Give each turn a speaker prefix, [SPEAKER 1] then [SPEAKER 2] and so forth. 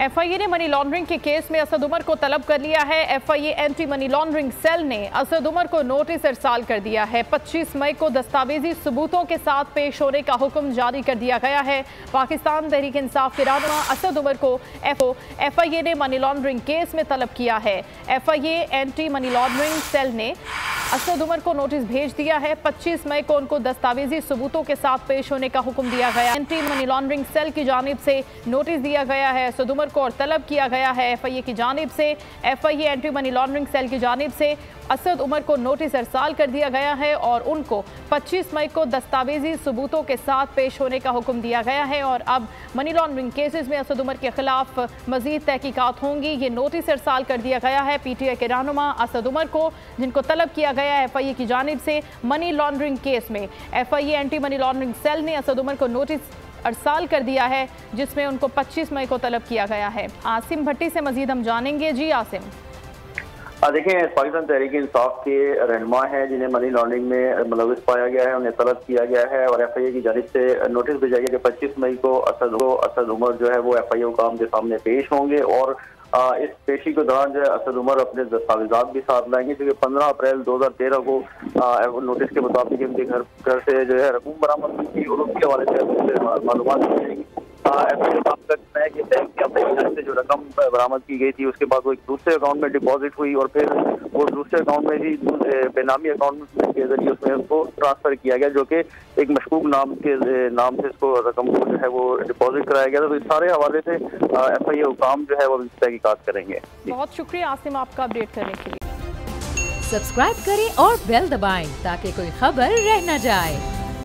[SPEAKER 1] FIA ने money laundering के case में असद उमर को तलब कर लिया है। FIA anti money laundering cell ने असद उमर को नोटिस इरसाल कर दिया है। 25 मई को दस्तावेजी सबूतों के साथ पेश होने का हुक्म जारी कर दिया गया है। पाकिस्तान तहरीक इंसाफ के रहनुमा असद उमर को एफआईए ने मनी लॉन्ड्रिंग केस में तलब किया है। FIA anti money laundering cell ने असद उमर को नोटिस भेज दिया है। 25 मई को उनको दस्तावेजी सबूतों के साथ पेश होने का हुक्म दिया गया। एंटी मनी लॉन्ड्रिंग सेल की जानिब से नोटिस दिया गया है असद उमर को और तलब किया गया है एफआईए की जानिब से। FIA anti money laundering cell की जानिब से असद उमर को नोटिस इरसाल कर दिया गया है और उनको 25 मई को दस्तावेजी सबूतों के साथ पेश होने का हुक्म दिया गया है। और अब मनी लॉन्ड्रिंग केसेस में असद उमर के खिलाफ मजीद तहकीकात होंगी। ये नोटिस इरसाल कर दिया गया है पीटीआई के रहनुमा असद उमर को, जिनको तलब किया गया है एफआईए की जानिब से मनी लॉन्ड्रिंग केस में। FIA anti money laundering cell ने असद उमर को नोटिस अरसाल कर दिया है, जिसमें उनको 25 मई को तलब किया गया है। आसिम भट्टी से मजीद हम जानेंगे। जी आसिम।
[SPEAKER 2] देखिए, पाकिस्तान तहरीक इंसाफ के रहनुमा हैं जिन्हें मनी लॉन्ड्रिंग में मुलविस पाया गया है, उन्हें तलब किया गया है और एफआईए की जानिब से नोटिस भेजा गया कि 25 मई को असद उमर जो है वो एफआईए हुकाम के सामने पेश होंगे और इस पेशी के दौरान जो है असद उमर अपने दस्तावेजात भी साथ लाएंगे, क्योंकि 15 अप्रैल 2013 को नोटिस के मुताबिक इनके घर से जो है रकूम बरामद हुई थी और उसके हवाले से मालूमात दी जाएगी। एफआईए काम करना है कि बैंक के अपने घर से जो रकम बरामद की गई थी उसके बाद वो एक दूसरे अकाउंट में डिपॉजिट हुई और फिर वो दूसरे अकाउंट में भी बेनामी अकाउंट के जरिए उसमें उसको ट्रांसफर किया गया, जो कि एक मशकूक नाम से इसको रकम को जो है वो डिपॉजिट कराया गया। तो इस सारे हवाले से एफआईए हुकाम जो है वो तहकीकात करेंगे।
[SPEAKER 1] बहुत शुक्रिया आसिम आपका अपडेट करने के लिए।
[SPEAKER 3] सब्सक्राइब करें और बेल दबाएं ताकि कोई खबर रह न जाए।